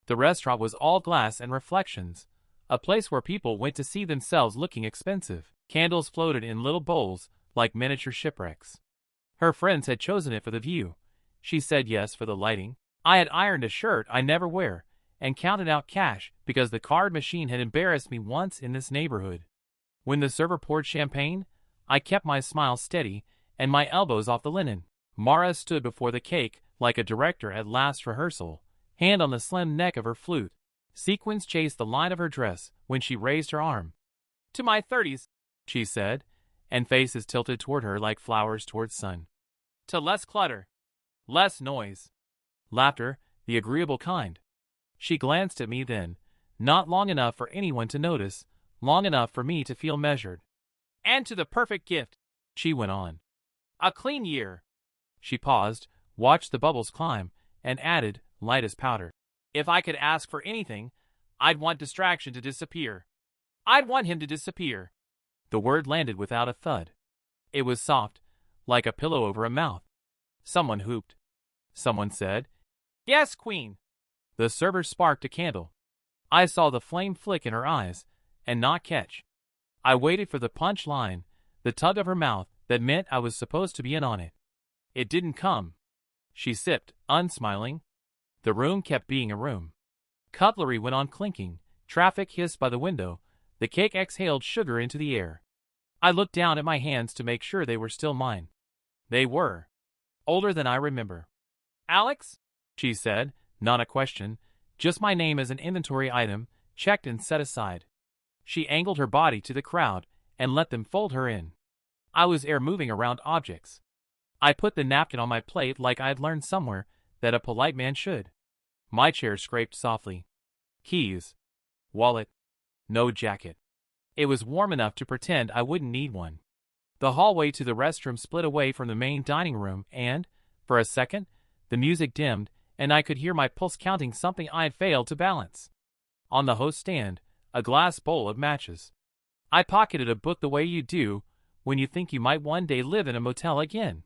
The restaurant was all glass and reflections, a place where people went to see themselves looking expensive. Candles floated in little bowls, like miniature shipwrecks. Her friends had chosen it for the view. She said yes for the lighting. I had ironed a shirt I never wear, and counted out cash because the card machine had embarrassed me once in this neighborhood. When the server poured champagne, I kept my smile steady and my elbows off the linen. Mara stood before the cake like a director at last rehearsal, hand on the slim neck of her flute. Sequins chased the line of her dress when she raised her arm. "To my 30s, she said, and faces tilted toward her like flowers toward sun. "To less clutter. Less noise. Laughter, the agreeable kind." She glanced at me then, not long enough for anyone to notice, long enough for me to feel measured. "And to the perfect gift," she went on. "A clean year." She paused, watched the bubbles climb, and added, light as powder, "If I could ask for anything, I'd want distraction to disappear. I'd want him to disappear." The word landed without a thud. It was soft, like a pillow over a mouth. Someone hooped. Someone said, "Yes, Queen." The server sparked a candle. I saw the flame flick in her eyes, and not catch. I waited for the punch line, the tug of her mouth that meant I was supposed to be in on it. It didn't come. She sipped, unsmiling. The room kept being a room. Cutlery went on clinking, traffic hissed by the window, the cake exhaled sugar into the air. I looked down at my hands to make sure they were still mine. They were. Older than I remember. "Alex?" she said, not a question, just my name as an inventory item, checked and set aside. She angled her body to the crowd and let them fold her in. I was moving around objects. I put the napkin on my plate like I had learned somewhere that a polite man should. My chair scraped softly. Keys. Wallet. No jacket. It was warm enough to pretend I wouldn't need one. The hallway to the restroom split away from the main dining room and, for a second, the music dimmed and I could hear my pulse counting something I had failed to balance. On the host stand, a glass bowl of matches. I pocketed a book the way you do when you think you might one day live in a motel again.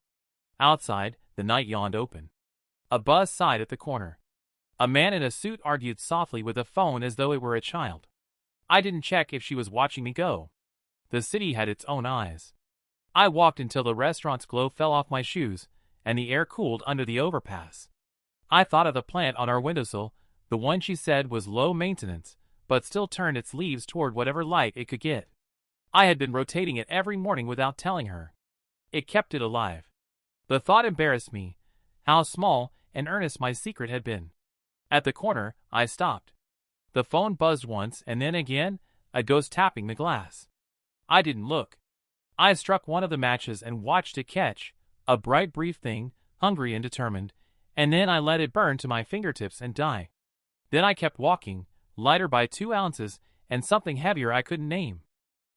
Outside, the night yawned open. A buzz sighed at the corner. A man in a suit argued softly with a phone as though it were a child. I didn't check if she was watching me go. The city had its own eyes. I walked until the restaurant's glow fell off my shoes, and the air cooled under the overpass. I thought of the plant on our windowsill, the one she said was low maintenance, but still turned its leaves toward whatever light it could get. I had been rotating it every morning without telling her. It kept it alive. The thought embarrassed me, how small and earnest my secret had been. At the corner, I stopped. The phone buzzed once and then again, a ghost tapping the glass. I didn't look. I struck one of the matches and watched it catch, a bright brief thing, hungry and determined, and then I let it burn to my fingertips and die. Then I kept walking, lighter by 2 ounces, and something heavier I couldn't name.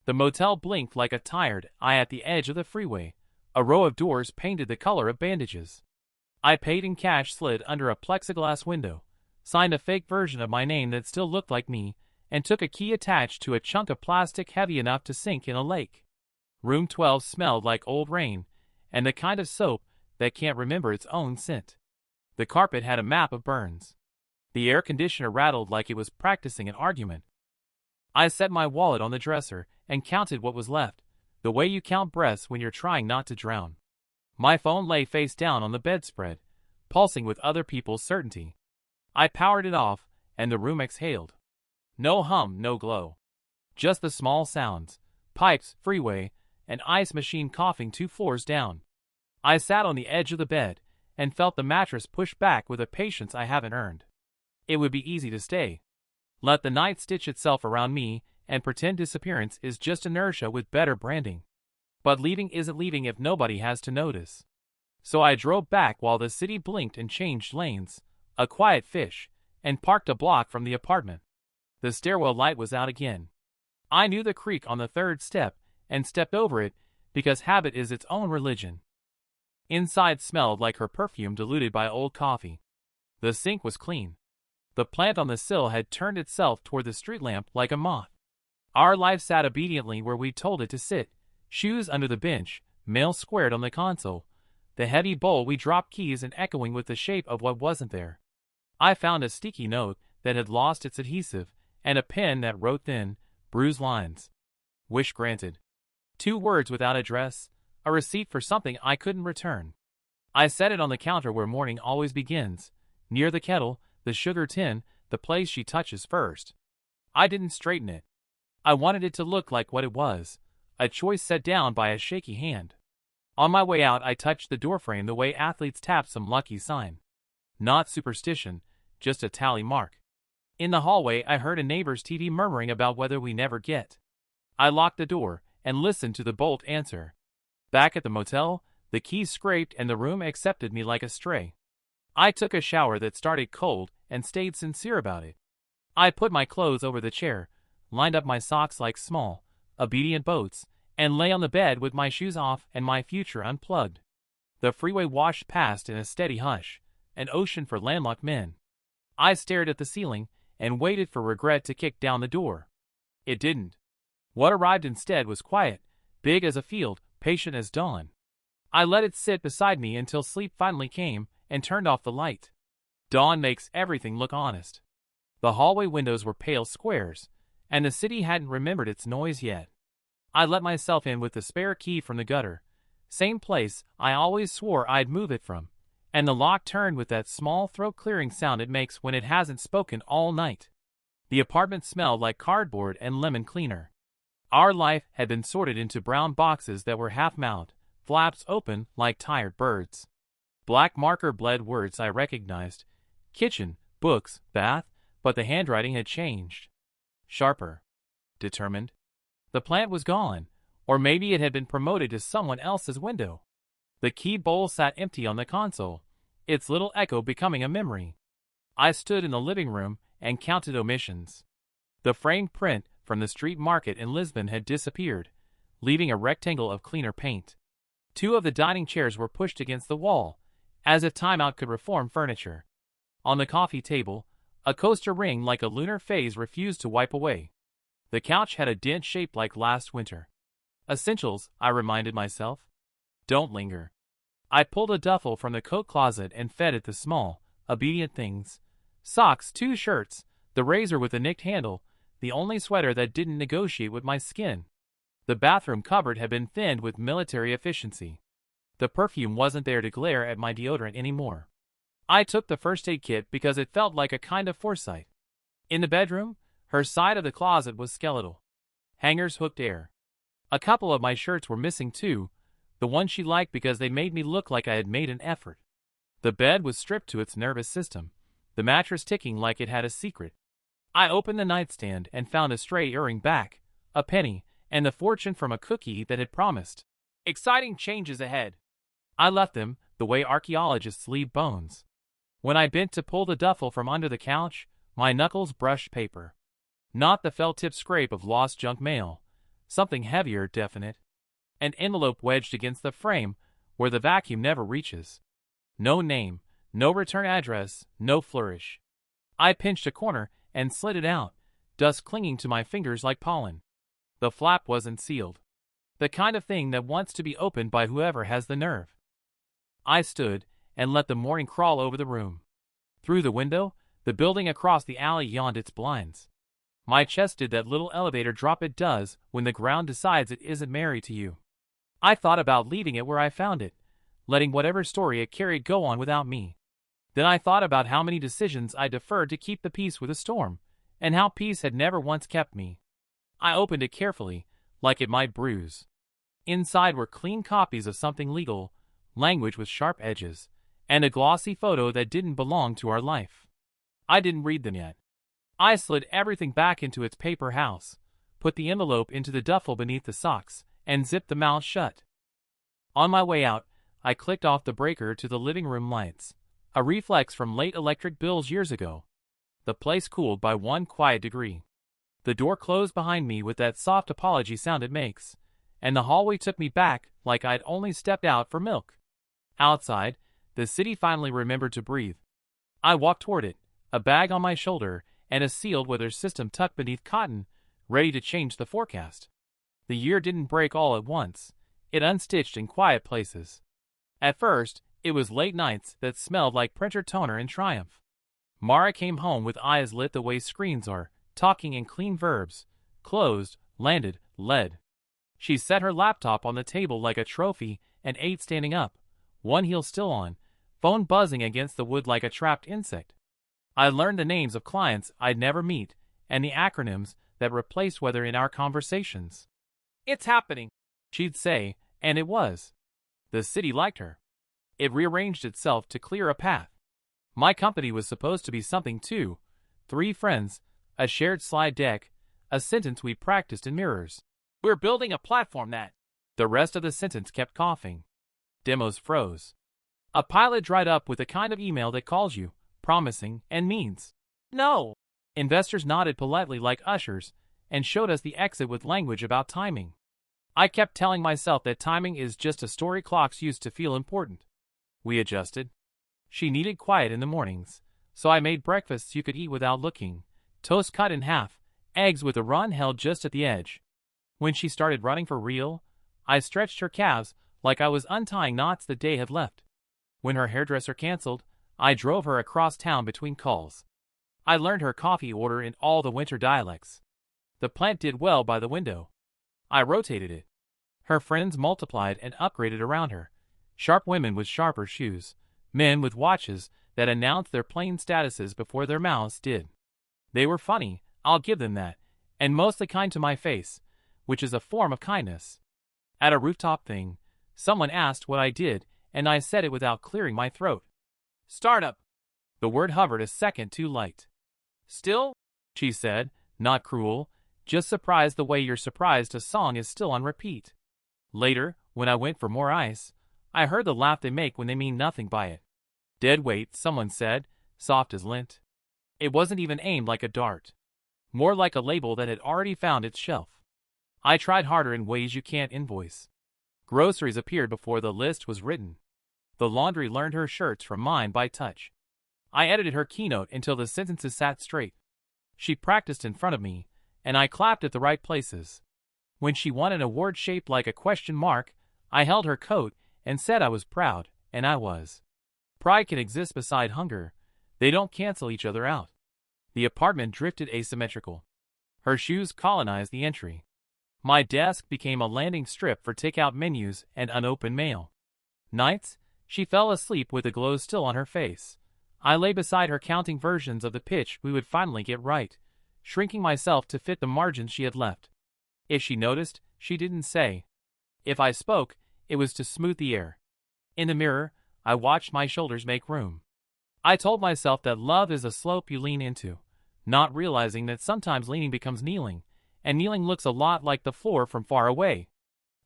The motel blinked like a tired eye at the edge of the freeway. A row of doors painted the color of bandages. I paid in cash, slid under a plexiglass window, signed a fake version of my name that still looked like me, and took a key attached to a chunk of plastic heavy enough to sink in a lake. Room 12 smelled like old rain, and the kind of soap that can't remember its own scent. The carpet had a map of burns. The air conditioner rattled like it was practicing an argument. I set my wallet on the dresser and counted what was left, the way you count breaths when you're trying not to drown. My phone lay face down on the bedspread, pulsing with other people's certainty. I powered it off, and the room exhaled. No hum, no glow. Just the small sounds, pipes, freeway, and ice machine coughing 2 floors down. I sat on the edge of the bed and felt the mattress push back with a patience I haven't earned. It would be easy to stay. Let the night stitch itself around me and pretend disappearance is just inertia with better branding. But leaving isn't leaving if nobody has to notice. So I drove back while the city blinked and changed lanes, a quiet fish, and parked a block from the apartment. The stairwell light was out again. I knew the creak on the 3rd step and stepped over it because habit is its own religion. Inside smelled like her perfume diluted by old coffee. The sink was clean. The plant on the sill had turned itself toward the street lamp like a moth. Our life sat obediently where we told it to sit, shoes under the bench, mail squared on the console, the heavy bowl we dropped keys and echoing with the shape of what wasn't there. I found a sticky note that had lost its adhesive, and a pen that wrote thin, bruised lines. Wish granted. 2 words without address, a receipt for something I couldn't return. I set it on the counter where morning always begins, near the kettle, the sugar tin, the place she touches first. I didn't straighten it. I wanted it to look like what it was, a choice set down by a shaky hand. On my way out I touched the doorframe the way athletes tap some lucky sign. Not superstition, just a tally mark. In the hallway I heard a neighbor's TV murmuring about weather we never get. I locked the door and listened to the bolt answer. Back at the motel, the keys scraped and the room accepted me like a stray. I took a shower that started cold and stayed sincere about it. I put my clothes over the chair, lined up my socks like small, obedient boats, and lay on the bed with my shoes off and my future unplugged. The freeway washed past in a steady hush, an ocean for landlocked men. I stared at the ceiling and waited for regret to kick down the door. It didn't. What arrived instead was quiet, big as a field, patient as dawn. I let it sit beside me until sleep finally came and turned off the light. Dawn makes everything look honest. The hallway windows were pale squares, and the city hadn't remembered its noise yet. I let myself in with the spare key from the gutter, same place I always swore I'd move it from, and the lock turned with that small throat-clearing sound it makes when it hasn't spoken all night. The apartment smelled like cardboard and lemon cleaner. Our life had been sorted into brown boxes that were half-mouthed, flaps open like tired birds. Black marker bled words I recognized: kitchen, books, bath, but the handwriting had changed. Sharper. Determined. The plant was gone, or maybe it had been promoted to someone else's window. The key bowl sat empty on the console, its little echo becoming a memory. I stood in the living room and counted omissions. The framed print from the street market in Lisbon had disappeared, leaving a rectangle of cleaner paint. 2 of the dining chairs were pushed against the wall, as if timeout could reform furniture. On the coffee table, a coaster ring like a lunar phase refused to wipe away. The couch had a dent shaped like last winter. Essentials, I reminded myself. Don't linger. I pulled a duffel from the coat closet and fed it the small, obedient things. Socks, 2 shirts, the razor with the nicked handle, the only sweater that didn't negotiate with my skin. The bathroom cupboard had been thinned with military efficiency. The perfume wasn't there to glare at my deodorant anymore. I took the first aid kit because it felt like a kind of foresight. In the bedroom, her side of the closet was skeletal. Hangers hooked air. A couple of my shirts were missing too, the one she liked because they made me look like I had made an effort. The bed was stripped to its nervous system, the mattress ticking like it had a secret. I opened the nightstand and found a stray earring back, a penny, and the fortune from a cookie that had promised. Exciting changes ahead. I left them the way archaeologists leave bones. When I bent to pull the duffel from under the couch, my knuckles brushed paper. Not the felt-tip scrape of lost junk mail. Something heavier, definite. An envelope wedged against the frame, where the vacuum never reaches. No name, no return address, no flourish. I pinched a corner and slid it out, dust clinging to my fingers like pollen. The flap wasn't sealed. The kind of thing that wants to be opened by whoever has the nerve. I stood and let the morning crawl over the room. Through the window, the building across the alley yawned its blinds. My chest did that little elevator drop it does when the ground decides it isn't married to you. I thought about leaving it where I found it, letting whatever story it carried go on without me. Then I thought about how many decisions I deferred to keep the peace with a storm, and how peace had never once kept me. I opened it carefully, like it might bruise. Inside were clean copies of something legal, language with sharp edges, and a glossy photo that didn't belong to our life. I didn't read them yet. I slid everything back into its paper house, put the envelope into the duffel beneath the socks, and zipped the mouth shut. On my way out, I clicked off the breaker to the living room lights, a reflex from late electric bills years ago. The place cooled by 1 quiet degree. The door closed behind me with that soft apology sound it makes, and the hallway took me back like I'd only stepped out for milk. Outside, the city finally remembered to breathe. I walked toward it, a bag on my shoulder and a sealed weather system tucked beneath cotton, ready to change the forecast. The year didn't break all at once. It unstitched in quiet places. At first, it was late nights that smelled like printer toner and triumph. Mara came home with eyes lit the way screens are, talking in clean verbs. Closed, landed, led. She set her laptop on the table like a trophy and ate standing up, one heel still on, phone buzzing against the wood like a trapped insect. I learned the names of clients I'd never meet and the acronyms that replaced weather in our conversations. "It's happening," she'd say, and it was. The city liked her. It rearranged itself to clear a path. My company was supposed to be something too. 3 friends, a shared slide deck, a sentence we practiced in mirrors. "We're building a platform that..." The rest of the sentence kept coughing. Demos froze. A pilot dried up with the kind of email that calls you, promising, and means no. Investors nodded politely like ushers and showed us the exit with language about timing. I kept telling myself that timing is just a story clocks used to feel important. We adjusted. She needed quiet in the mornings, so I made breakfasts you could eat without looking, toast cut in half, eggs with a run held just at the edge. When she started running for real, I stretched her calves like I was untying knots the day had left. When her hairdresser canceled, I drove her across town between calls. I learned her coffee order in all the winter dialects. The plant did well by the window. I rotated it. Her friends multiplied and upgraded around her. Sharp women with sharper shoes, men with watches that announced their plain statuses before their mouths did. They were funny, I'll give them that, and mostly kind to my face, which is a form of kindness. At a rooftop thing, someone asked what I did, and I said it without clearing my throat. "Startup." The word hovered a second too light. "Still?" she said, not cruel, just surprised the way you're surprised a song is still on repeat. Later, when I went for more ice, I heard the laugh they make when they mean nothing by it. "Dead weight," someone said, soft as lint. It wasn't even aimed like a dart. More like a label that had already found its shelf. I tried harder in ways you can't invoice. Groceries appeared before the list was written. The laundry learned her shirts from mine by touch. I edited her keynote until the sentences sat straight. She practiced in front of me, and I clapped at the right places. When she won an award shaped like a question mark, I held her coat and said I was proud, and I was. Pride can exist beside hunger. They don't cancel each other out. The apartment drifted asymmetrical. Her shoes colonized the entry. My desk became a landing strip for takeout menus and unopened mail. Nights, she fell asleep with the glow still on her face. I lay beside her counting versions of the pitch we would finally get right, shrinking myself to fit the margins she had left. If she noticed, she didn't say. If I spoke, it was to smooth the air. In the mirror, I watched my shoulders make room. I told myself that love is a slope you lean into, not realizing that sometimes leaning becomes kneeling, and kneeling looks a lot like the floor from far away.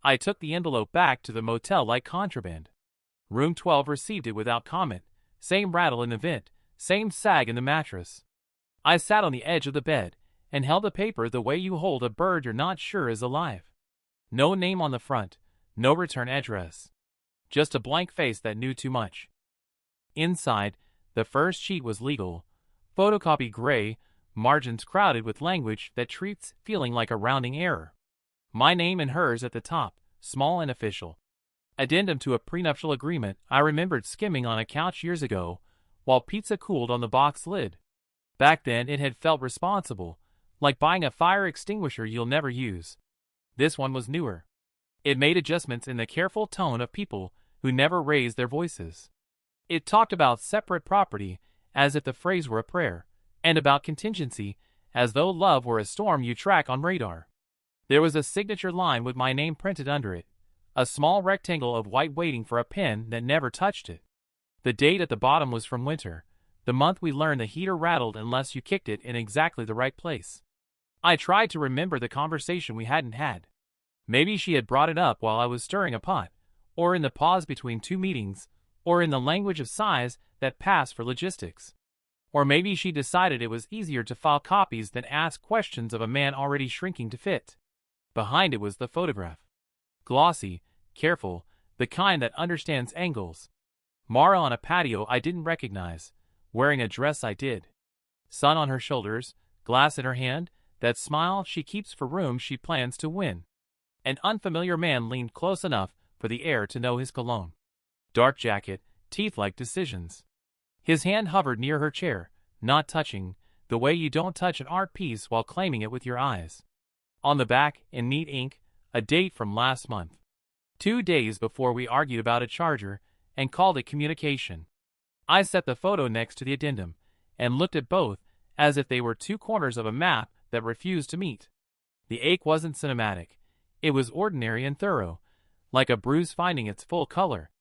I took the envelope back to the motel like contraband. Room 12 received it without comment, same rattle in the vent, same sag in the mattress. I sat on the edge of the bed and held the paper the way you hold a bird you're not sure is alive. No name on the front, no return address. Just a blank face that knew too much. Inside, the first sheet was legal, photocopy gray, margins crowded with language that treats feeling like a rounding error. My name and hers at the top, small and official. Addendum to a prenuptial agreement I remembered skimming on a couch years ago, while pizza cooled on the box lid. Back then it had felt responsible, like buying a fire extinguisher you'll never use. This one was newer. It made adjustments in the careful tone of people who never raised their voices. It talked about separate property as if the phrase were a prayer, and about contingency as though love were a storm you track on radar. There was a signature line with my name printed under it, a small rectangle of white waiting for a pen that never touched it. The date at the bottom was from winter, the month we learned the heater rattled unless you kicked it in exactly the right place. I tried to remember the conversation we hadn't had. Maybe she had brought it up while I was stirring a pot, or in the pause between two meetings, or in the language of size that passed for logistics. Or maybe she decided it was easier to file copies than ask questions of a man already shrinking to fit. Behind it was the photograph. Glossy, careful, the kind that understands angles. Mara on a patio I didn't recognize, wearing a dress I did. Sun on her shoulders, glass in her hand, that smile she keeps for rooms she plans to win. An unfamiliar man leaned close enough for the air to know his cologne. Dark jacket, teeth like decisions. His hand hovered near her chair, not touching, the way you don't touch an art piece while claiming it with your eyes. On the back, in neat ink, a date from last month. 2 days before we argued about a charger and called it communication. I set the photo next to the addendum and looked at both as if they were 2 corners of a map that refused to meet. The ache wasn't cinematic. It was ordinary and thorough, like a bruise finding its full color.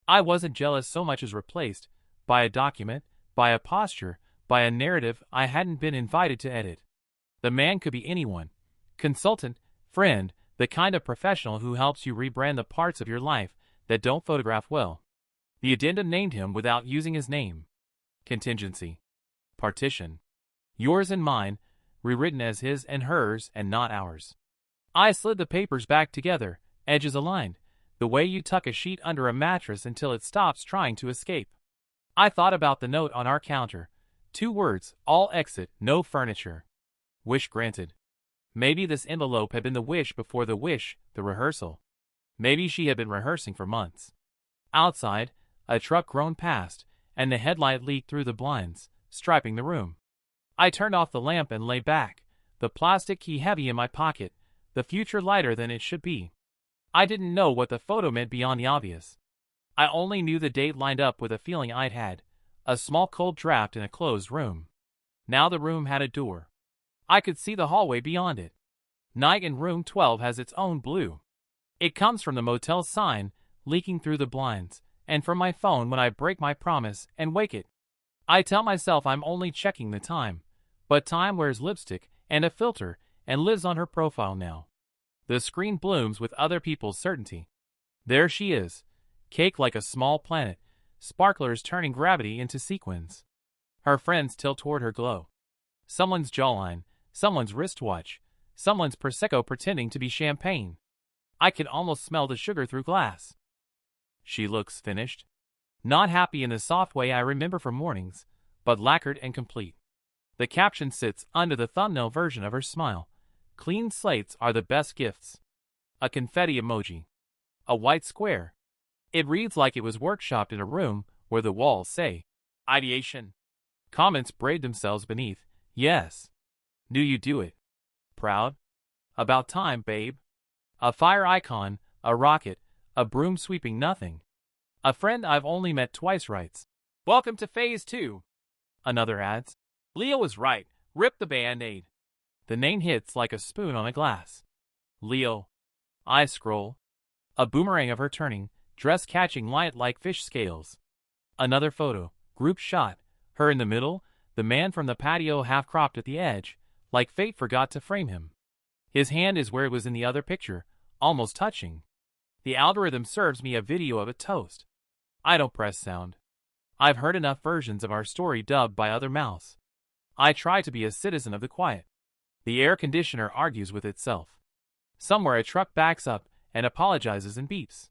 I wasn't jealous so much as replaced by a document, by a posture, by a narrative I hadn't been invited to edit. The man could be anyone. Consultant, friend, the kind of professional who helps you rebrand the parts of your life that don't photograph well. The addendum named him without using his name. Contingency. Partition. Yours and mine, rewritten as his and hers and not ours. I slid the papers back together, edges aligned, the way you tuck a sheet under a mattress until it stops trying to escape. I thought about the note on our counter. 2 words, all exit, no furniture. Wish granted. Maybe this envelope had been the wish before the wish, the rehearsal. Maybe she had been rehearsing for months. Outside, a truck groaned past, and the headlight leaked through the blinds, striping the room. I turned off the lamp and lay back, the plastic key heavy in my pocket, the future lighter than it should be. I didn't know what the photo meant beyond the obvious. I only knew the date lined up with a feeling I'd had, a small cold draft in a closed room. Now the room had a door. I could see the hallway beyond it. Night in room 12 has its own blue. It comes from the motel sign, leaking through the blinds, and from my phone when I break my promise and wake it. I tell myself I'm only checking the time, but time wears lipstick and a filter and lives on her profile now. The screen blooms with other people's certainty. There she is, cake like a small planet, sparklers turning gravity into sequins. Her friends tilt toward her glow. Someone's jawline, someone's wristwatch, someone's Prosecco pretending to be champagne. I can almost smell the sugar through glass. She looks finished. Not happy in the soft way I remember from mornings, but lacquered and complete. The caption sits under the thumbnail version of her smile. Clean slates are the best gifts. A confetti emoji. A white square. It reads like it was workshopped in a room where the walls say, ideation. Comments braid themselves beneath, yes. Knew you do it. Proud? About time, babe. A fire icon, a rocket, a broom sweeping nothing. A friend I've only met twice writes, welcome to phase 2. Another adds, Leo was right, rip the band-aid. The name hits like a spoon on a glass. Leo. I scroll. A boomerang of her turning, dress catching light like fish scales. Another photo, group shot, her in the middle, the man from the patio half cropped at the edge, like fate forgot to frame him. His hand is where it was in the other picture, almost touching. The algorithm serves me a video of a toast. I don't press sound. I've heard enough versions of our story dubbed by other mouths. I try to be a citizen of the quiet. The air conditioner argues with itself. Somewhere a truck backs up and apologizes and beeps.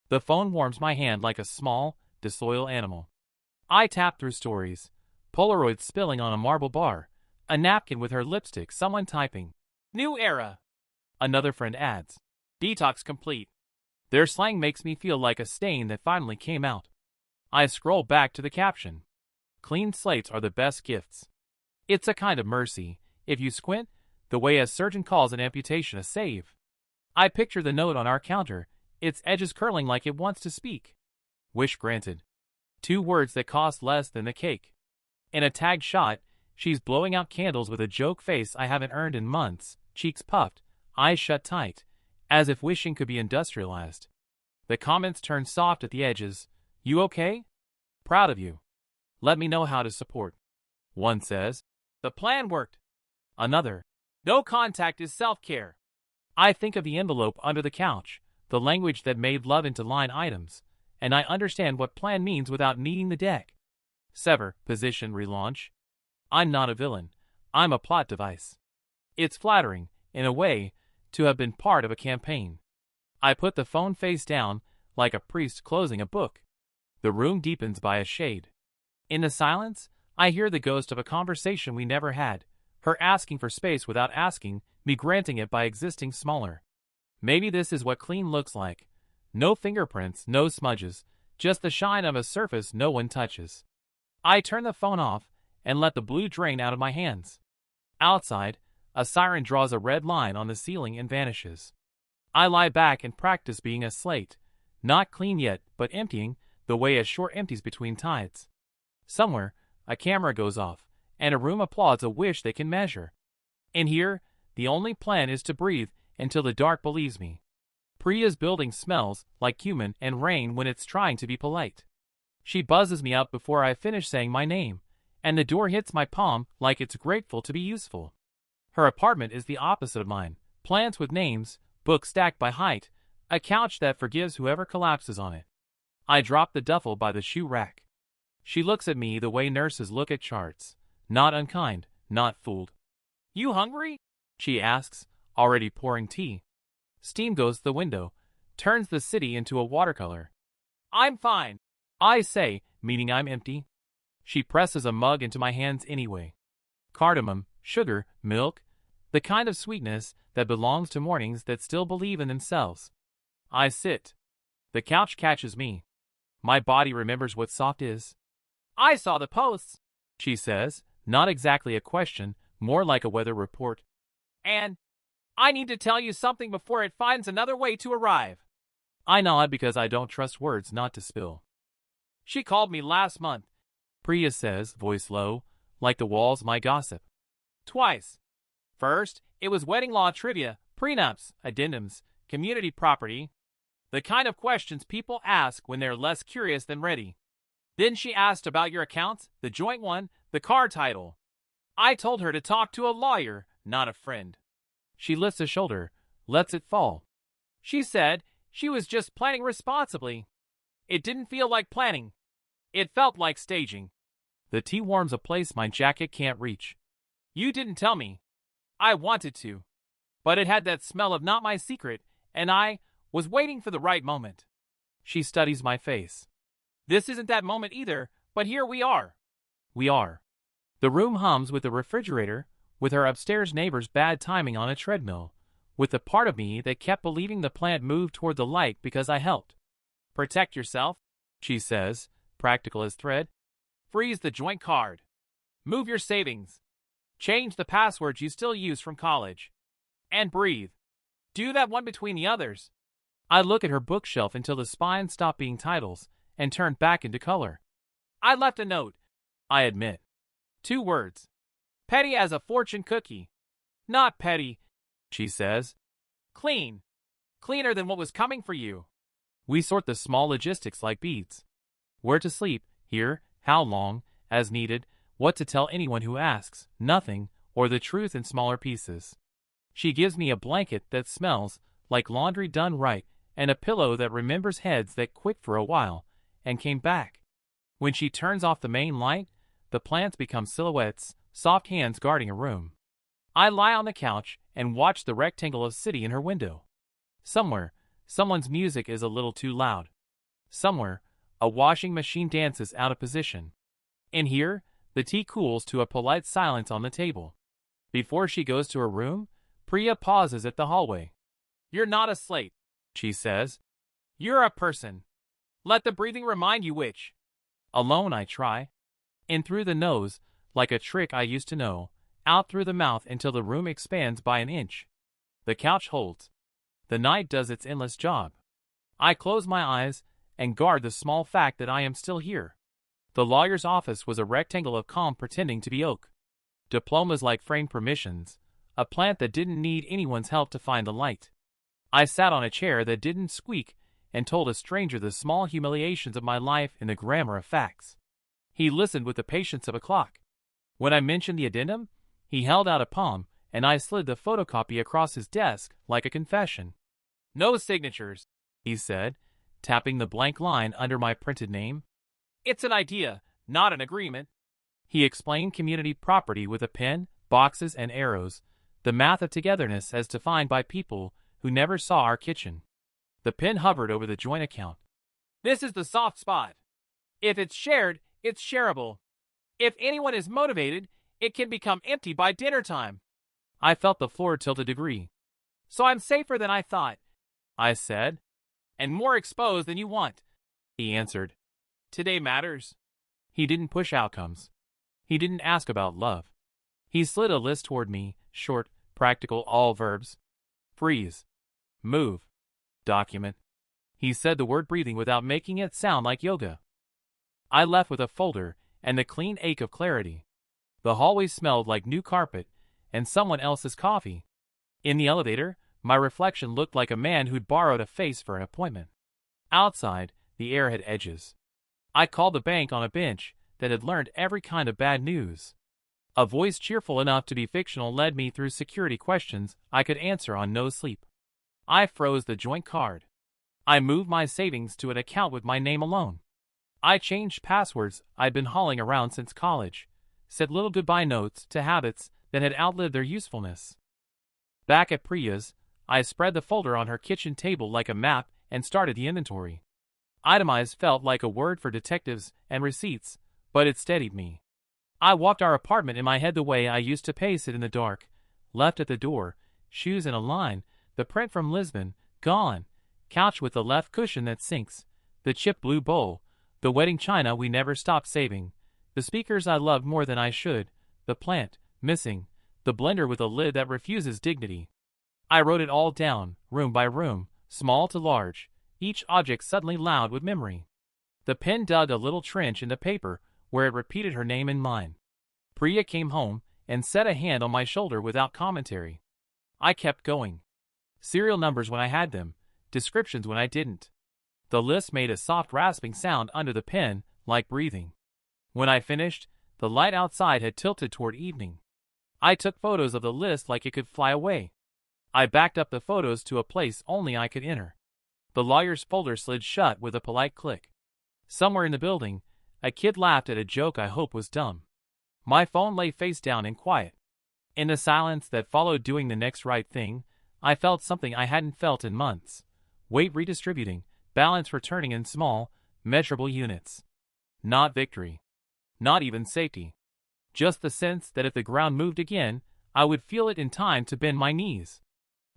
The phone warms my hand like a small, disloyal animal. I tap through stories. Polaroids spilling on a marble bar. A napkin with her lipstick, someone typing. New era. Another friend adds. Detox complete. Their slang makes me feel like a stain that finally came out. I scroll back to the caption. Clean slates are the best gifts. It's a kind of mercy, if you squint, the way a surgeon calls an amputation a save. I picture the note on our counter, its edges curling like it wants to speak. Wish granted. 2 words that cost less than the cake. In a tagged shot, she's blowing out candles with a joke face I haven't earned in months, cheeks puffed, eyes shut tight, as if wishing could be industrialized. The comments turn soft at the edges. You okay? Proud of you. Let me know how to support. One says, the plan worked. Another, no contact is self-care. I think of the envelope under the couch, the language that made love into line items, and I understand what plan means without needing the deck. Sever, position, relaunch. I'm not a villain. I'm a plot device. It's flattering, in a way, to have been part of a campaign. I put the phone face down, like a priest closing a book. The room deepens by a shade. In the silence, I hear the ghost of a conversation we never had, her asking for space without asking, me granting it by existing smaller. Maybe this is what clean looks like. No fingerprints, no smudges, just the shine of a surface no one touches. I turn the phone off and let the blue drain out of my hands. Outside, a siren draws a red line on the ceiling and vanishes. I lie back and practice being a slate, not clean yet, but emptying, the way a shore empties between tides. Somewhere, a camera goes off, and a room applauds a wish they can measure. In here, the only plan is to breathe until the dark believes me. Priya's building smells like cumin and rain when it's trying to be polite. She buzzes me up before I finish saying my name, and the door hits my palm like it's grateful to be useful. Her apartment is the opposite of mine. Plants with names, books stacked by height, a couch that forgives whoever collapses on it. I drop the duffel by the shoe rack. She looks at me the way nurses look at charts. Not unkind, not fooled. "You hungry?" she asks, already pouring tea. Steam goes to the window, turns the city into a watercolor. "I'm fine," I say, meaning I'm empty. She presses a mug into my hands anyway. Cardamom, sugar, milk, the kind of sweetness that belongs to mornings that still believe in themselves. I sit. The couch catches me. My body remembers what soft is. "I saw the posts," she says, not exactly a question, more like a weather report. "And I need to tell you something before it finds another way to arrive." I nod because I don't trust words not to spill. "She called me last month," Priya says, voice low, like the walls my gossip. "Twice. First, it was wedding law trivia, prenups, addendums, community property. The kind of questions people ask when they're less curious than ready. Then she asked about your accounts, the joint one, the car title. I told her to talk to a lawyer, not a friend." She lifts a shoulder, lets it fall. "She said she was just planning responsibly. It didn't feel like planning. It felt like staging." The tea warms a place my jacket can't reach. "You didn't tell me. I wanted to. But it had that smell of not my secret, and I was waiting for the right moment." She studies my face. "This isn't that moment either, but here we are." We are. The room hums with the refrigerator, with her upstairs neighbor's bad timing on a treadmill, with the part of me that kept believing the plant moved toward the light because I helped. "Protect yourself," she says, practical as thread. "Freeze the joint card. Move your savings. Change the passwords you still use from college. And breathe. Do that one between the others." I look at her bookshelf until the spines stop being titles and turn back into color. "I left a note," I admit. 2 words. "Petty as a fortune cookie." "Not petty," she says. "Clean. Cleaner than what was coming for you." We sort the small logistics like beads. Where to sleep, here, how long, as needed, what to tell anyone who asks, nothing, or the truth in smaller pieces. She gives me a blanket that smells like laundry done right and a pillow that remembers heads that quit for a while and came back. When she turns off the main light, the plants become silhouettes, soft hands guarding a room. I lie on the couch and watch the rectangle of city in her window. Somewhere, someone's music is a little too loud. Somewhere, a washing machine dances out of position. In here, the tea cools to a polite silence on the table. Before she goes to her room, Priya pauses at the hallway. "You're not a slate," she says. "You're a person. Let the breathing remind you which." Alone I try. In through the nose, like a trick I used to know, out through the mouth until the room expands by an inch. The couch holds. The night does its endless job. I close my eyes and guard the small fact that I am still here. The lawyer's office was a rectangle of calm pretending to be oak. Diplomas like framed permissions, a plant that didn't need anyone's help to find the light. I sat on a chair that didn't squeak and told a stranger the small humiliations of my life in the grammar of facts. He listened with the patience of a clock. When I mentioned the addendum, he held out a palm, and I slid the photocopy across his desk like a confession. "No signatures," he said, tapping the blank line under my printed name. "It's an idea, not an agreement." He explained community property with a pen, boxes, and arrows, the math of togetherness as defined by people who never saw our kitchen. The pen hovered over the joint account. "This is the soft spot. If it's shared, it's shareable. If anyone is motivated, it can become empty by dinner time." I felt the floor tilt a degree. "So I'm safer than I thought," I said. "And more exposed than you want," he answered. "Today matters." He didn't push outcomes. He didn't ask about love. He slid a list toward me, short, practical, all verbs. Freeze. Move. Document. He said the word breathing without making it sound like yoga. I left with a folder and the clean ache of clarity. The hallway smelled like new carpet and someone else's coffee. In the elevator, my reflection looked like a man who'd borrowed a face for an appointment. Outside, the air had edges. I called the bank on a bench that had learned every kind of bad news. A voice cheerful enough to be fictional led me through security questions I could answer on no sleep. I froze the joint card. I moved my savings to an account with my name alone. I changed passwords I'd been hauling around since college, said little goodbye notes to habits that had outlived their usefulness. Back at Priya's, I spread the folder on her kitchen table like a map and started the inventory. Itemized felt like a word for detectives and receipts, but it steadied me. I walked our apartment in my head the way I used to pace it in the dark. Left at the door, shoes in a line, the print from Lisbon, gone, couch with the left cushion that sinks, the chipped blue bowl, the wedding china we never stopped saving, the speakers I loved more than I should, the plant, missing, the blender with a lid that refuses dignity. I wrote it all down, room by room, small to large, each object suddenly loud with memory. The pen dug a little trench in the paper where it repeated her name and mine. Priya came home and set a hand on my shoulder without commentary. I kept going. Serial numbers when I had them, descriptions when I didn't. The list made a soft rasping sound under the pen, like breathing. When I finished, the light outside had tilted toward evening. I took photos of the list like it could fly away. I backed up the photos to a place only I could enter. The lawyer's folder slid shut with a polite click. Somewhere in the building, a kid laughed at a joke I hope was dumb. My phone lay face down and quiet. In the silence that followed doing the next right thing, I felt something I hadn't felt in months. Weight redistributing, balance returning in small, measurable units. Not victory. Not even safety. Just the sense that if the ground moved again, I would feel it in time to bend my knees.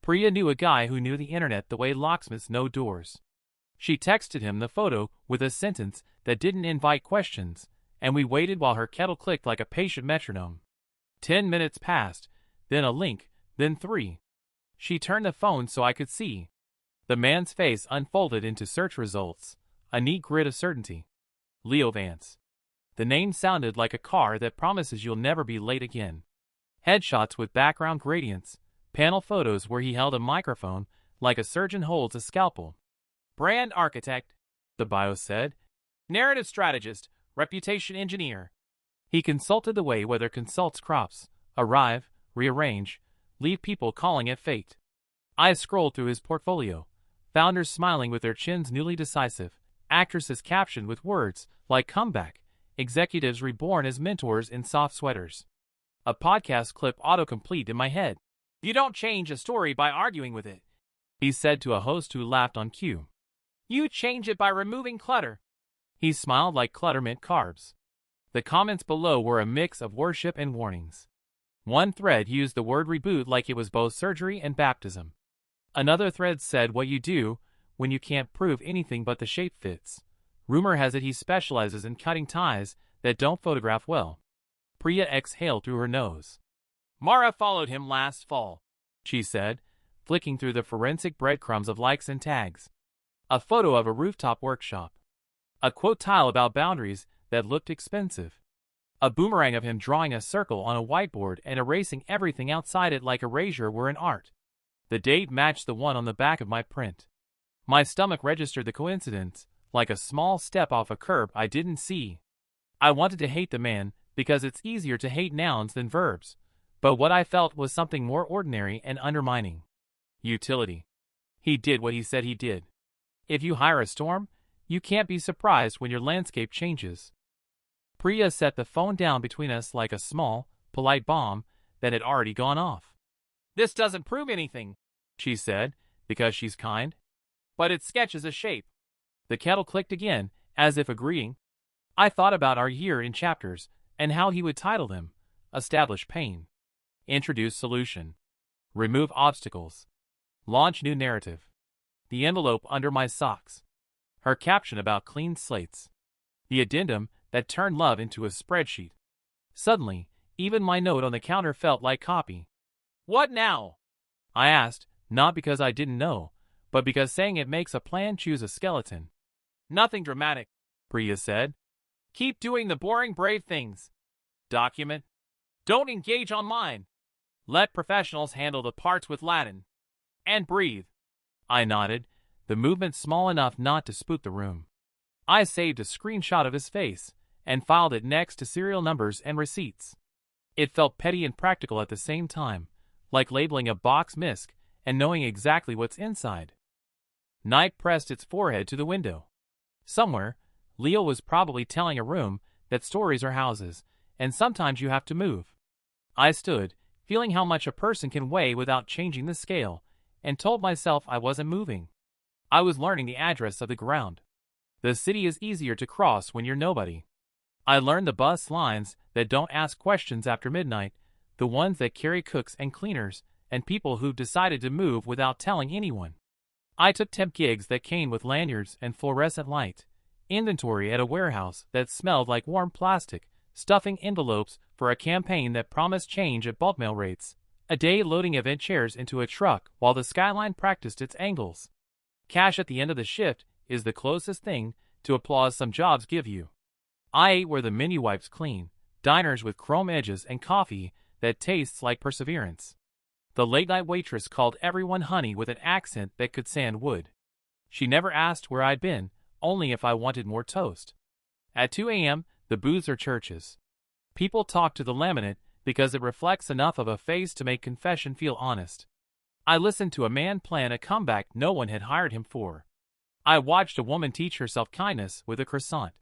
Priya knew a guy who knew the internet the way locksmiths know doors. She texted him the photo with a sentence that didn't invite questions, and we waited while her kettle clicked like a patient metronome. 10 minutes passed, then a link, then 3. She turned the phone so I could see. The man's face unfolded into search results, a neat grid of certainty. Leo Vance. The name sounded like a car that promises you'll never be late again. Headshots with background gradients, panel photos where he held a microphone like a surgeon holds a scalpel. Brand architect, the bio said. Narrative strategist, reputation engineer. He consulted the way weather consults crops, arrive, rearrange, leave people calling it fate. I scrolled through his portfolio. Founders smiling with their chins newly decisive, actresses captioned with words like comeback, executives reborn as mentors in soft sweaters. A podcast clip autocomplete in my head. You don't change a story by arguing with it, he said to a host who laughed on cue. You change it by removing clutter. He smiled like clutter meant carbs. The comments below were a mix of worship and warnings. One thread used the word reboot like it was both surgery and baptism. Another thread said what you do when you can't prove anything but the shape fits. Rumor has it he specializes in cutting ties that don't photograph well. Priya exhaled through her nose. Mara followed him last fall, she said, flicking through the forensic breadcrumbs of likes and tags. A photo of a rooftop workshop. A quote tile about boundaries that looked expensive. A boomerang of him drawing a circle on a whiteboard and erasing everything outside it like erasure were an art. The date matched the one on the back of my print. My stomach registered the coincidence, like a small step off a curb I didn't see. I wanted to hate the man because it's easier to hate nouns than verbs, but what I felt was something more ordinary and undermining. Utility. He did what he said he did. If you hire a storm, you can't be surprised when your landscape changes. Priya set the phone down between us like a small, polite bomb that had already gone off. This doesn't prove anything, she said, because she's kind. But it sketches a shape. The kettle clicked again, as if agreeing. I thought about our year in chapters, and how he would title them. Establish pain. Introduce solution. Remove obstacles. Launch new narrative. The envelope under my socks. Her caption about clean slates. The addendum that turned love into a spreadsheet. Suddenly, even my note on the counter felt like copy. "What now?" I asked, not because I didn't know, but because saying it makes a plan choose a skeleton. "Nothing dramatic," Priya said. "Keep doing the boring brave things. Document. Don't engage online. Let professionals handle the parts with Latin. And breathe." I nodded, the movement small enough not to spook the room. I saved a screenshot of his face and filed it next to serial numbers and receipts. It felt petty and practical at the same time, like labeling a box misc and knowing exactly what's inside. Night pressed its forehead to the window. Somewhere, Leo was probably telling a room that stories are houses, and sometimes you have to move. I stood, feeling how much a person can weigh without changing the scale, and told myself I wasn't moving. I was learning the address of the ground. The city is easier to cross when you're nobody. I learned the bus lines that don't ask questions after midnight, the ones that carry cooks and cleaners, and people who've decided to move without telling anyone. I took temp gigs that came with lanyards and fluorescent light, inventory at a warehouse that smelled like warm plastic, stuffing envelopes for a campaign that promised change at bulk mail rates, a day loading event chairs into a truck while the skyline practiced its angles. Cash at the end of the shift is the closest thing to applause some jobs give you. I ate where the menu wipes clean, diners with chrome edges and coffee that tastes like perseverance. The late-night waitress called everyone honey with an accent that could sand wood. She never asked where I'd been, only if I wanted more toast. At 2 a.m., the booths are churches. People talk to the laminate because it reflects enough of a face to make confession feel honest. I listened to a man plan a comeback no one had hired him for. I watched a woman teach herself kindness with a croissant.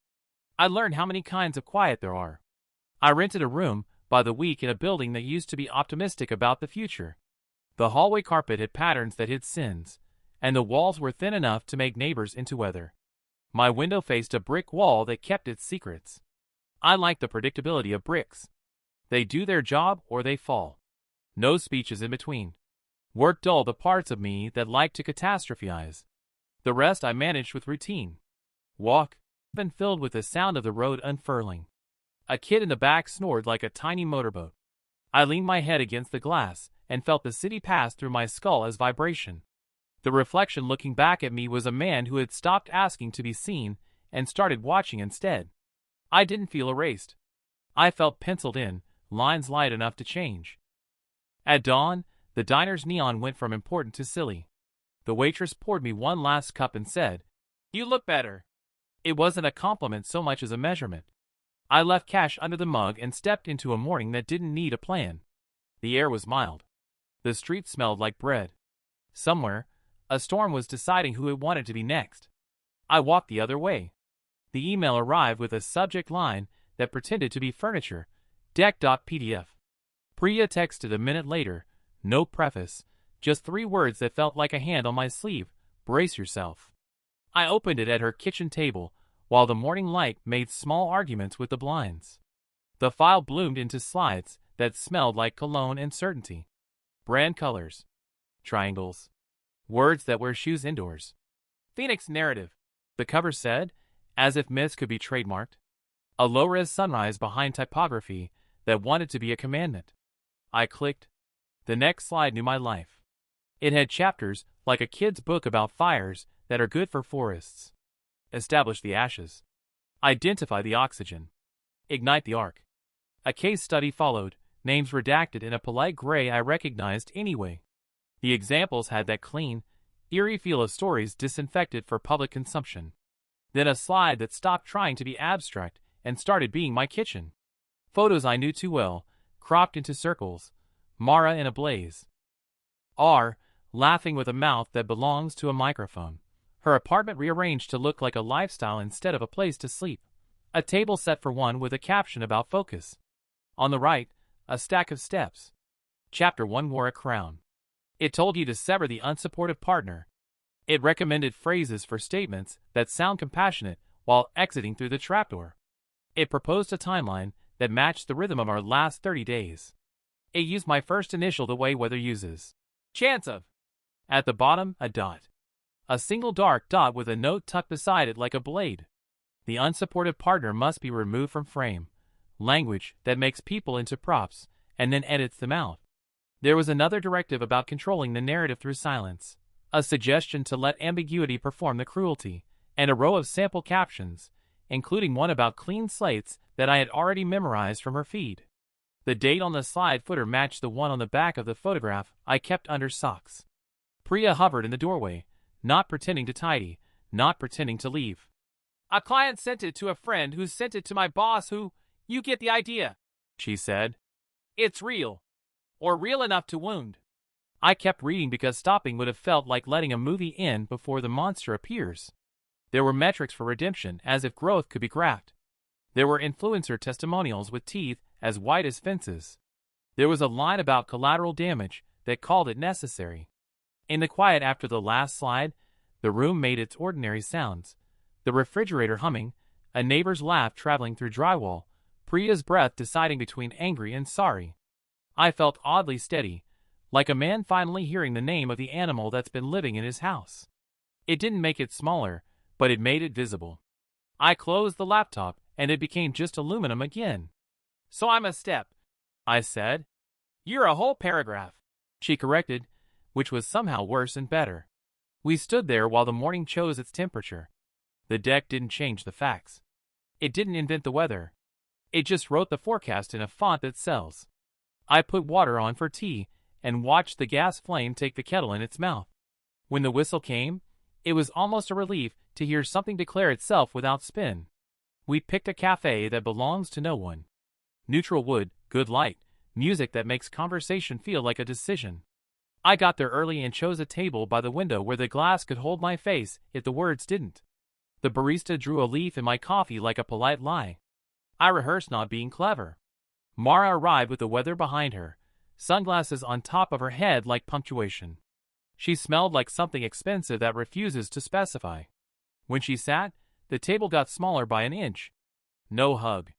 I learned how many kinds of quiet there are. I rented a room by the week in a building that used to be optimistic about the future. The hallway carpet had patterns that hid sins, and the walls were thin enough to make neighbors into weather. My window faced a brick wall that kept its secrets. I like the predictability of bricks. They do their job or they fall. No speeches in between. Work dulled the parts of me that like to catastrophize. The rest I managed with routine. Walk, been filled with the sound of the road unfurling. A kid in the back snored like a tiny motorboat. I leaned my head against the glass and felt the city pass through my skull as vibration. The reflection looking back at me was a man who had stopped asking to be seen and started watching instead. I didn't feel erased. I felt penciled in, lines light enough to change. At dawn, the diner's neon went from important to silly. The waitress poured me one last cup and said, "You look better." It wasn't a compliment so much as a measurement. I left cash under the mug and stepped into a morning that didn't need a plan. The air was mild. The street smelled like bread. Somewhere, a storm was deciding who it wanted to be next. I walked the other way. The email arrived with a subject line that pretended to be furniture, deck.pdf. Priya texted a minute later, no preface, just 3 words that felt like a hand on my sleeve, brace yourself. I opened it at her kitchen table, while the morning light made small arguments with the blinds. The file bloomed into slides that smelled like cologne and certainty. Brand colors. Triangles. Words that wear shoes indoors. Phoenix narrative, the cover said, as if myths could be trademarked. A low-res sunrise behind typography that wanted to be a commandment. I clicked. The next slide knew my life. It had chapters like a kid's book about fires that are good for forests. Establish the ashes. Identify the oxygen. Ignite the arc. A case study followed, names redacted in a polite gray I recognized anyway. The examples had that clean, eerie feel of stories disinfected for public consumption. Then a slide that stopped trying to be abstract and started being my kitchen. Photos I knew too well, cropped into circles. Mara in a blaze. R, laughing with a mouth that belongs to a microphone. Her apartment rearranged to look like a lifestyle instead of a place to sleep. A table set for one with a caption about focus. On the right, a stack of steps. Chapter 1 wore a crown. It told you to sever the unsupportive partner. It recommended phrases for statements that sound compassionate while exiting through the trapdoor. It proposed a timeline that matched the rhythm of our last 30 days. It used my first initial the way weather uses. Chance of. At the bottom, a dot. A single dark dot with a note tucked beside it like a blade. The unsupportive partner must be removed from frame. language that makes people into props and then edits them out. There was another directive about controlling the narrative through silence, a suggestion to let ambiguity perform the cruelty, and a row of sample captions, including one about clean slates that I had already memorized from her feed. The date on the slide footer matched the one on the back of the photograph I kept under socks. Priya hovered in the doorway, not pretending to tidy, not pretending to leave. "A client sent it to a friend who sent it to my boss who, you get the idea," she said. "It's real. Or real enough to wound." I kept reading because stopping would have felt like letting a movie end before the monster appears. There were metrics for redemption, as if growth could be graphed. There were influencer testimonials with teeth as white as fences. There was a line about collateral damage that called it necessary. In the quiet after the last slide, the room made its ordinary sounds. The refrigerator humming, a neighbor's laugh traveling through drywall, Priya's breath deciding between angry and sorry. I felt oddly steady, like a man finally hearing the name of the animal that's been living in his house. It didn't make it smaller, but it made it visible. I closed the laptop, and it became just aluminum again. "So I'm a step," I said. "You're a whole paragraph," she corrected, which was somehow worse and better. We stood there while the morning chose its temperature. The deck didn't change the facts. It didn't invent the weather. It just wrote the forecast in a font that sells. I put water on for tea and watched the gas flame take the kettle in its mouth. When the whistle came, it was almost a relief to hear something declare itself without spin. We picked a cafe that belongs to no one. Neutral wood, good light, music that makes conversation feel like a decision. I got there early and chose a table by the window where the glass could hold my face if the words didn't. The barista drew a leaf in my coffee like a polite lie. I rehearsed not being clever. Mara arrived with the weather behind her, sunglasses on top of her head like punctuation. She smelled like something expensive that refuses to specify. When she sat, the table got smaller by an inch. No hug.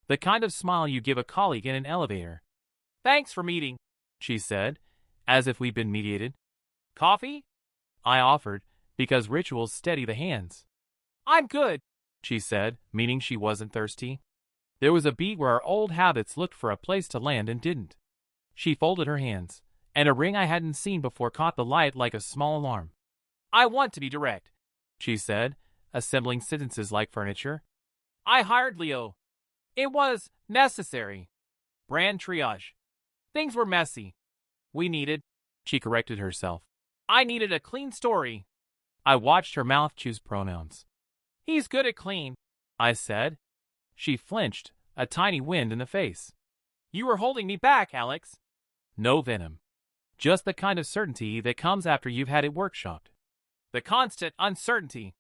The kind of smile you give a colleague in an elevator. "Thanks for meeting," she said, as if we'd been mediated. "Coffee?" I offered, because rituals steady the hands. "I'm good," she said, meaning she wasn't thirsty. There was a beat where our old habits looked for a place to land and didn't. She folded her hands, and a ring I hadn't seen before caught the light like a small alarm. "I want to be direct," she said, assembling sentences like furniture. "I hired Leo. It was necessary. Brand triage. Things were messy. We needed," she corrected herself. "I needed a clean story." I watched her mouth choose pronouns. "He's good at clean," I said. She flinched, a tiny wind in the face. "You were holding me back, Alex." No venom. Just the kind of certainty that comes after you've had it workshopped. The constant uncertainty.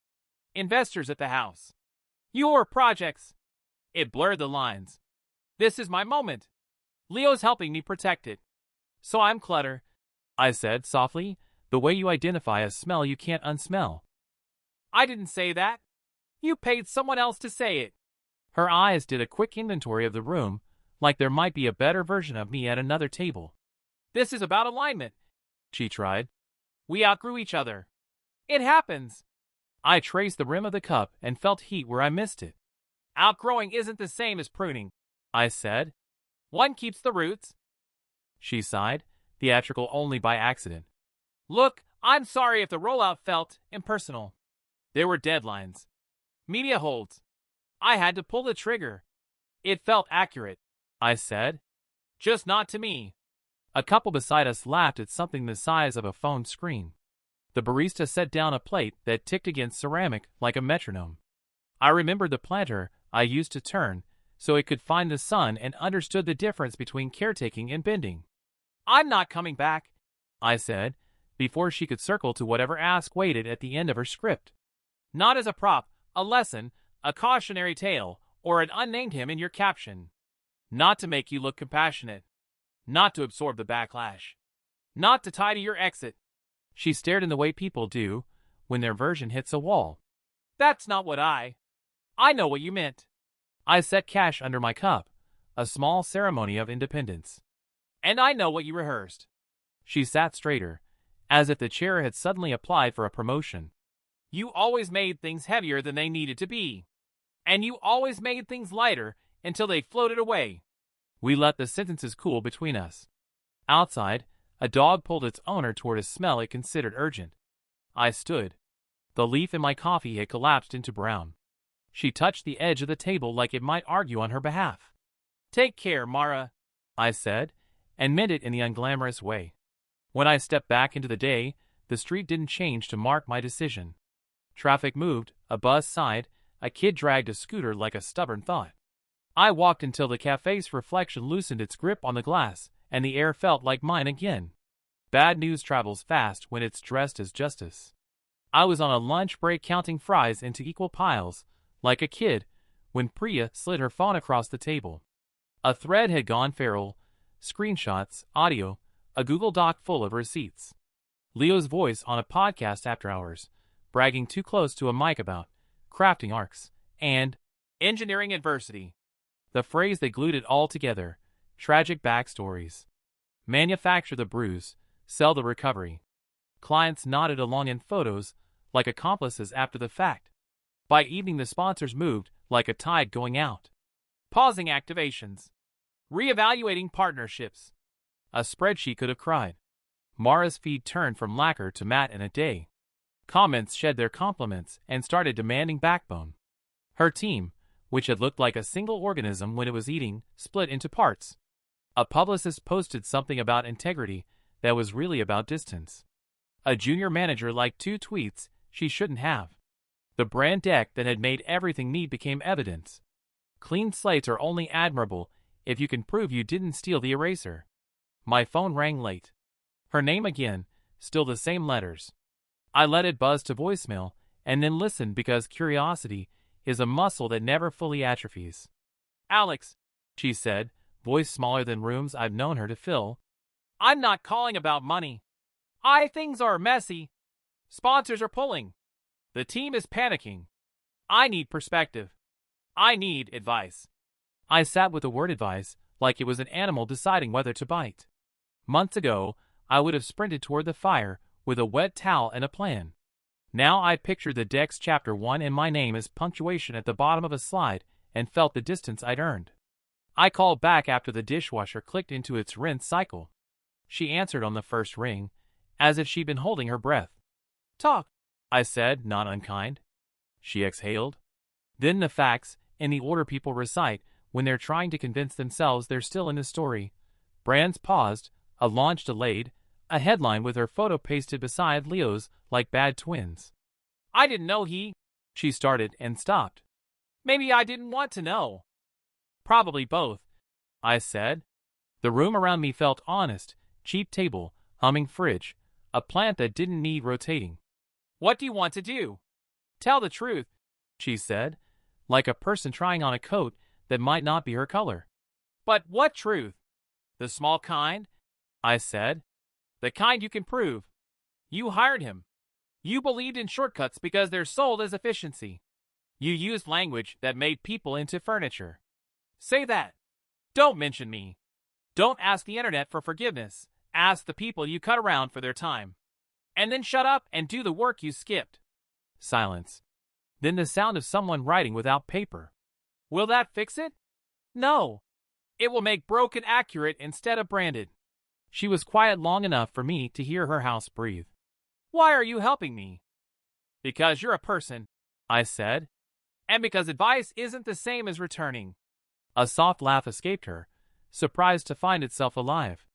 Investors at the house. Your projects. It blurred the lines. This is my moment. Leo's helping me protect it. "So I'm clutter," I said softly, the way you identify a smell you can't unsmell. "I didn't say that. You paid someone else to say it." Her eyes did a quick inventory of the room, like there might be a better version of me at another table. "This is about alignment," she tried. "We outgrew each other. It happens." I traced the rim of the cup and felt heat where I missed it. "Outgrowing isn't the same as pruning," I said. "One keeps the roots." She sighed, theatrical only by accident. "Look, I'm sorry if the rollout felt impersonal. There were deadlines. Media holds. I had to pull the trigger. It felt accurate," I said. "Just not to me." A couple beside us laughed at something the size of a phone screen. The barista set down a plate that ticked against ceramic like a metronome. I remembered the planter I used to turn so it could find the sun and understood the difference between caretaking and bending. "I'm not coming back," I said, before she could circle to whatever ask waited at the end of her script. "Not as a prop, a lesson, a cautionary tale, or an unnamed him in your caption. Not to make you look compassionate. Not to absorb the backlash. Not to tidy your exit." She stared in the way people do when their version hits a wall. "That's not what I know what you meant." I set cash under my cup, a small ceremony of independence. "And I know what you rehearsed." She sat straighter, as if the chair had suddenly applied for a promotion. "You always made things heavier than they needed to be. And you always made things lighter until they floated away. We let the sentences cool between us. Outside, a dog pulled its owner toward a smell it considered urgent. I stood. The leaf in my coffee had collapsed into brown. She touched the edge of the table like it might argue on her behalf. "Take care, Mara," I said, and meant it in the unglamorous way. When I stepped back into the day, the street didn't change to mark my decision. Traffic moved, a bus sighed, a kid dragged a scooter like a stubborn thought. I walked until the cafe's reflection loosened its grip on the glass, and the air felt like mine again. Bad news travels fast when it's dressed as justice. I was on a lunch break counting fries into equal piles, like a kid, when Priya slid her phone across the table. A thread had gone feral, screenshots, audio, a Google Doc full of receipts. Leo's voice on a podcast after hours, bragging too close to a mic about crafting arcs and engineering adversity. The phrase that glued it all together, tragic backstories. Manufacture the bruise, sell the recovery. Clients nodded along in photos, like accomplices after the fact. By evening the sponsors moved, like a tide going out. Pausing activations. Reevaluating partnerships. A spreadsheet could have cried. Mara's feed turned from lacquer to matte in a day. Comments shed their compliments and started demanding backbone. Her team, which had looked like a single organism when it was eating, split into parts. A publicist posted something about integrity that was really about distance. A junior manager liked 2 tweets she shouldn't have. The brand deck that had made everything neat became evidence. Clean slates are only admirable if you can prove you didn't steal the eraser. My phone rang late. Her name again, still the same letters. I let it buzz to voicemail and then listened because curiosity is a muscle that never fully atrophies. "Alex," she said, voice smaller than rooms I've known her to fill. "I'm not calling about money. Things are messy. Sponsors are pulling. The team is panicking. I need perspective. I need advice." I sat with the word advice like it was an animal deciding whether to bite. Months ago, I would have sprinted toward the fire with a wet towel and a plan. Now I pictured the deck's chapter 1 and my name as punctuation at the bottom of a slide and felt the distance I'd earned. I called back after the dishwasher clicked into its rinse cycle. She answered on the first ring, as if she'd been holding her breath. "Talk," I said, not unkind. She exhaled. Then the facts, in the order people recite when they're trying to convince themselves they're still in the story. Brands paused, a launch delayed, a headline with her photo pasted beside Leo's like bad twins. "I didn't know she started and stopped. "Maybe I didn't want to know." "Probably both," I said. The room around me felt honest, cheap table, humming fridge, a plant that didn't need rotating. "What do you want to do?" "Tell the truth," she said, like a person trying on a coat that might not be her color. "But what truth?" "The small kind," I said. "The kind you can prove. You hired him. You believed in shortcuts because they're sold as efficiency. You used language that made people into furniture. Say that. Don't mention me. Don't ask the internet for forgiveness. Ask the people you cut around for their time. And then shut up and do the work you skipped." Silence. Then the sound of someone writing without paper. "Will that fix it?" "No. It will make broken accurate instead of branded." She was quiet long enough for me to hear her house breathe. "Why are you helping me?" "Because you're a person," I said. "And because advice isn't the same as returning." A soft laugh escaped her, surprised to find itself alive.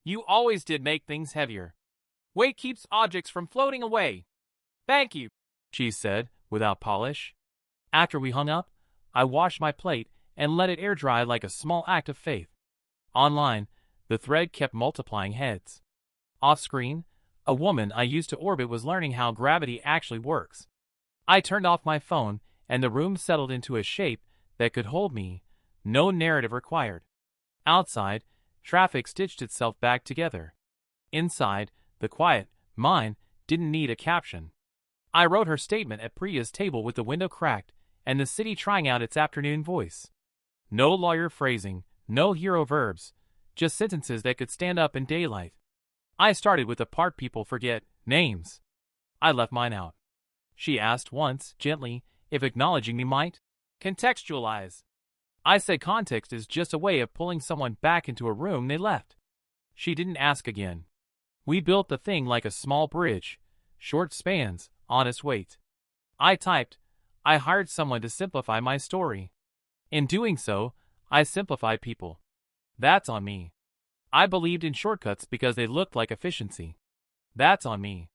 "You always did make things heavier. Weight keeps objects from floating away." "Thank you," she said, without polish. After we hung up, I washed my plate and let it air dry like a small act of faith. Online, the thread kept multiplying heads. Off-screen, a woman I used to orbit was learning how gravity actually works. I turned off my phone, and the room settled into a shape that could hold me, no narrative required. Outside, traffic stitched itself back together. Inside, the quiet, mine, didn't need a caption. I wrote her statement at Priya's table with the window cracked and the city trying out its afternoon voice. No lawyer phrasing, no hero verbs, just sentences that could stand up in daylight. I started with the part people forget, names. I left mine out. She asked once, gently, if acknowledging me might contextualize. I said context is just a way of pulling someone back into a room they left. She didn't ask again. We built the thing like a small bridge. Short spans, honest weight. I typed. I hired someone to simplify my story. In doing so, I simplified people. That's on me. I believed in shortcuts because they looked like efficiency. That's on me.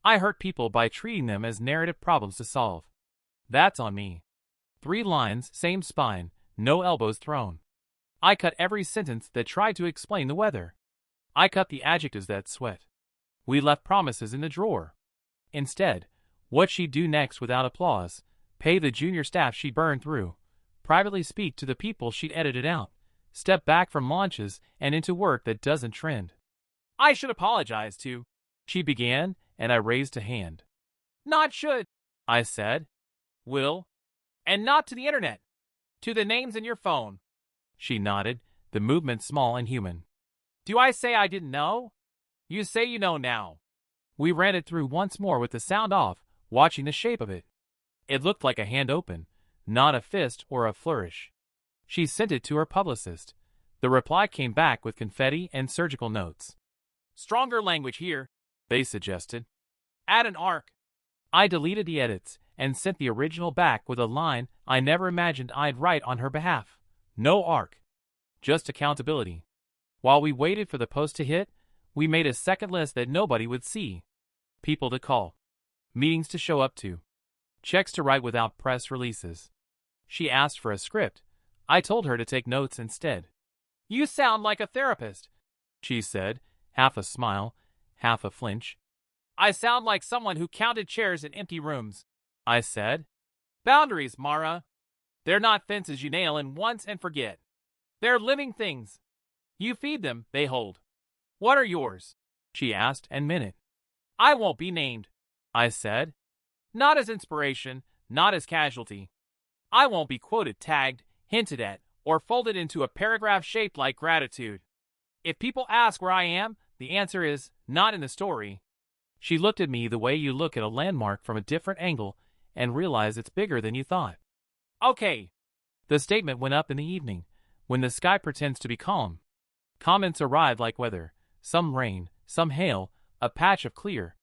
I hurt people by treating them as narrative problems to solve. That's on me. 3 lines, same spine, no elbows thrown. I cut every sentence that tried to explain the weather. I cut the adjectives that sweat. We left promises in the drawer. Instead, what she'd do next without applause, pay the junior staff she'd burned through, privately speak to the people she'd edited out, step back from launches and into work that doesn't trend. I should apologize to, she began, and I raised a hand. Not should, I said. Will. And not to the internet. To the names in your phone. She nodded, the movement small and human. Do I say I didn't know? You say you know now. We ran it through once more with the sound off, watching the shape of it. It looked like a hand open, not a fist or a flourish. She sent it to her publicist. The reply came back with confetti and surgical notes. Stronger language here, they suggested. Add an arc. I deleted the edits and sent the original back with a line I never imagined I'd write on her behalf. No arc. Just accountability. While we waited for the post to hit, we made a second list that nobody would see. People to call. Meetings to show up to. Checks to write without press releases. She asked for a script. I told her to take notes instead. You sound like a therapist, she said, half a smile, half a flinch. I sound like someone who counted chairs in empty rooms, I said. Boundaries, Mara. They're not fences you nail in once and forget. They're living things. You feed them, they hold. What are yours? She asked and meant it. I won't be named, I said. Not as inspiration, not as casualty. I won't be quoted, tagged, hinted at, or folded into a paragraph shaped like gratitude. If people ask where I am, the answer is, not in the story. She looked at me the way you look at a landmark from a different angle and realize it's bigger than you thought. Okay. The statement went up in the evening, when the sky pretends to be calm. Comments arrived like weather, some rain, some hail, a patch of clear.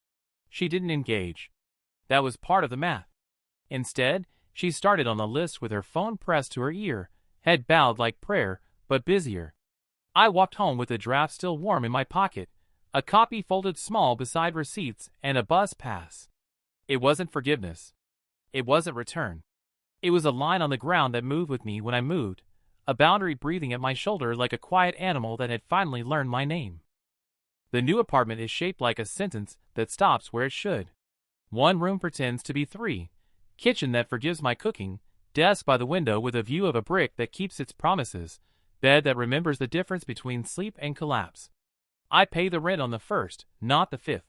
She didn't engage. That was part of the math. Instead, she started on the list with her phone pressed to her ear, head bowed like prayer, but busier. I walked home with the draft still warm in my pocket, a copy folded small beside receipts and a bus pass. It wasn't forgiveness. It wasn't return. It was a line on the ground that moved with me when I moved, a boundary breathing at my shoulder like a quiet animal that had finally learned my name. The new apartment is shaped like a sentence that stops where it should. 1 room pretends to be 3. Kitchen that forgives my cooking, desk by the window with a view of a brick that keeps its promises, bed that remembers the difference between sleep and collapse. I pay the rent on the 1st, not the 5th.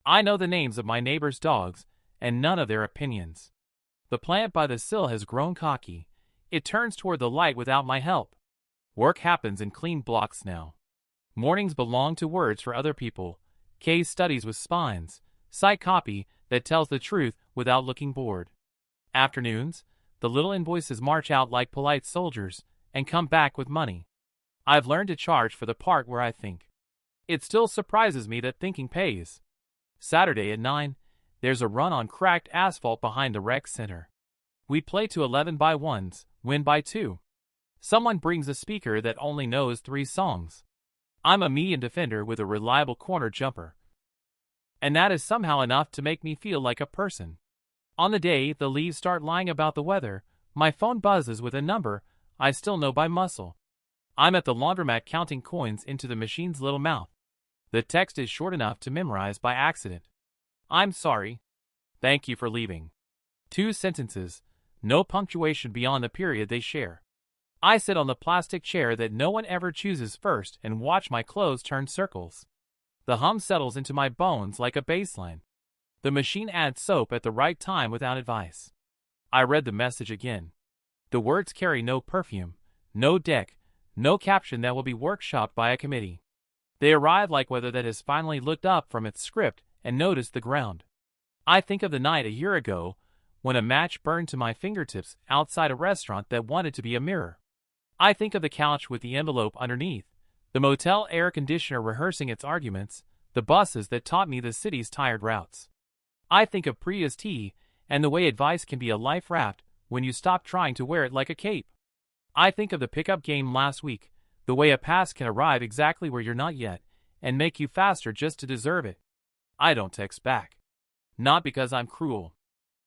I know the names of my neighbors' dogs, and none of their opinions. The plant by the sill has grown cocky. It turns toward the light without my help. Work happens in clean blocks now. Mornings belong to words for other people, case studies with spines, site copy that tells the truth without looking bored. Afternoons, the little invoices march out like polite soldiers and come back with money. I've learned to charge for the part where I think. It still surprises me that thinking pays. Saturday at 9, there's a run on cracked asphalt behind the rec center. We play to 11 by 1s, win by 2. Someone brings a speaker that only knows 3 songs. I'm a median defender with a reliable corner jumper. And that is somehow enough to make me feel like a person. On the day the leaves start lying about the weather, my phone buzzes with a number I still know by muscle. I'm at the laundromat counting coins into the machine's little mouth. The text is short enough to memorize by accident. I'm sorry. Thank you for leaving. 2 sentences, no punctuation beyond the period they share. I sit on the plastic chair that no one ever chooses first and watch my clothes turn circles. The hum settles into my bones like a bass line. The machine adds soap at the right time without advice. I read the message again. The words carry no perfume, no deck, no caption that will be workshopped by a committee. They arrive like weather that has finally looked up from its script and noticed the ground. I think of the night a year ago when a match burned to my fingertips outside a restaurant that wanted to be a mirror. I think of the couch with the envelope underneath, the motel air conditioner rehearsing its arguments, the buses that taught me the city's tired routes. I think of Priya's tea and the way advice can be a life raft when you stop trying to wear it like a cape. I think of the pickup game last week, the way a pass can arrive exactly where you're not yet and make you faster just to deserve it. I don't text back. Not because I'm cruel.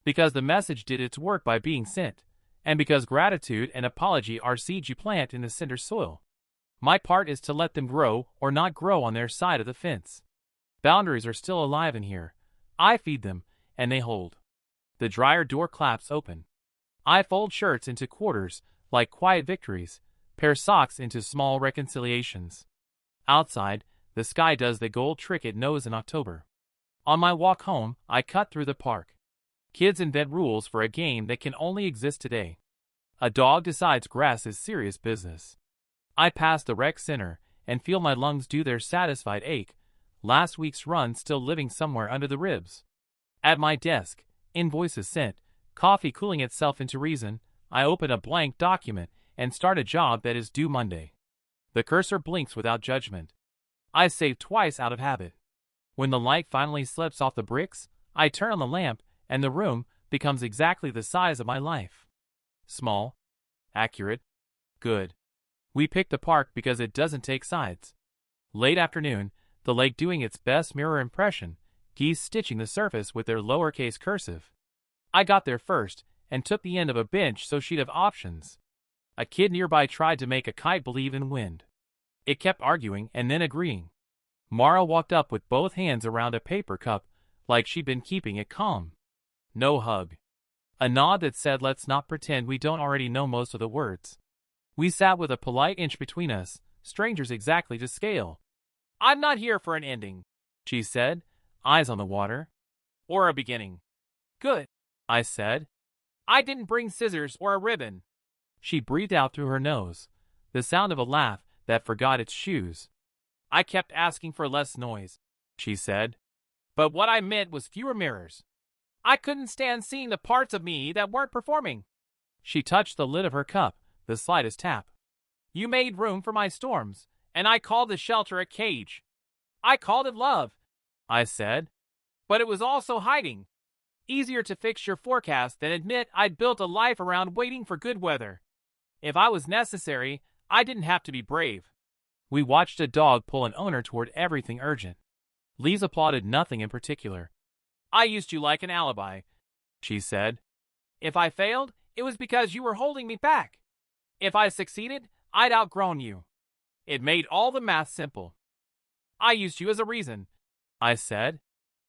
Because the message did its work by being sent, and because gratitude and apology are seeds you plant in the cinder soil. My part is to let them grow or not grow on their side of the fence. Boundaries are still alive in here. I feed them, and they hold. The dryer door claps open. I fold shirts into quarters, like quiet victories, pair socks into small reconciliations. Outside, the sky does the gold trick it knows in October. On my walk home, I cut through the park. Kids invent rules for a game that can only exist today. A dog decides grass is serious business. I pass the rec center and feel my lungs do their satisfied ache, last week's run still living somewhere under the ribs. At my desk, invoices sent, coffee cooling itself into reason, I open a blank document and start a job that is due Monday. The cursor blinks without judgment. I save twice out of habit. When the light finally slips off the bricks, I turn on the lamp, and the room becomes exactly the size of my life. Small, accurate, good. We pick the park because it doesn't take sides. Late afternoon, the lake doing its best mirror impression, geese stitching the surface with their lowercase cursive. I got there first and took the end of a bench so she'd have options. A kid nearby tried to make a kite believe in wind. It kept arguing and then agreeing. Mara walked up with both hands around a paper cup, like she'd been keeping it calm. No hug. A nod that said let's not pretend we don't already know most of the words. We sat with a polite inch between us, strangers exactly to scale. I'm not here for an ending, she said, eyes on the water. Or a beginning. Good, I said. I didn't bring scissors or a ribbon. She breathed out through her nose, the sound of a laugh that forgot its shoes. I kept asking for less noise, she said. But what I meant was fewer mirrors. I couldn't stand seeing the parts of me that weren't performing. She touched the lid of her cup, the slightest tap. You made room for my storms, and I called the shelter a cage. I called it love, I said. But it was also hiding. Easier to fix your forecast than admit I'd built a life around waiting for good weather. If I was necessary, I didn't have to be brave. We watched a dog pull an owner toward everything urgent. Lise applauded nothing in particular. I used you like an alibi, she said. If I failed, it was because you were holding me back. If I succeeded, I'd outgrown you. It made all the math simple. I used you as a reason, I said.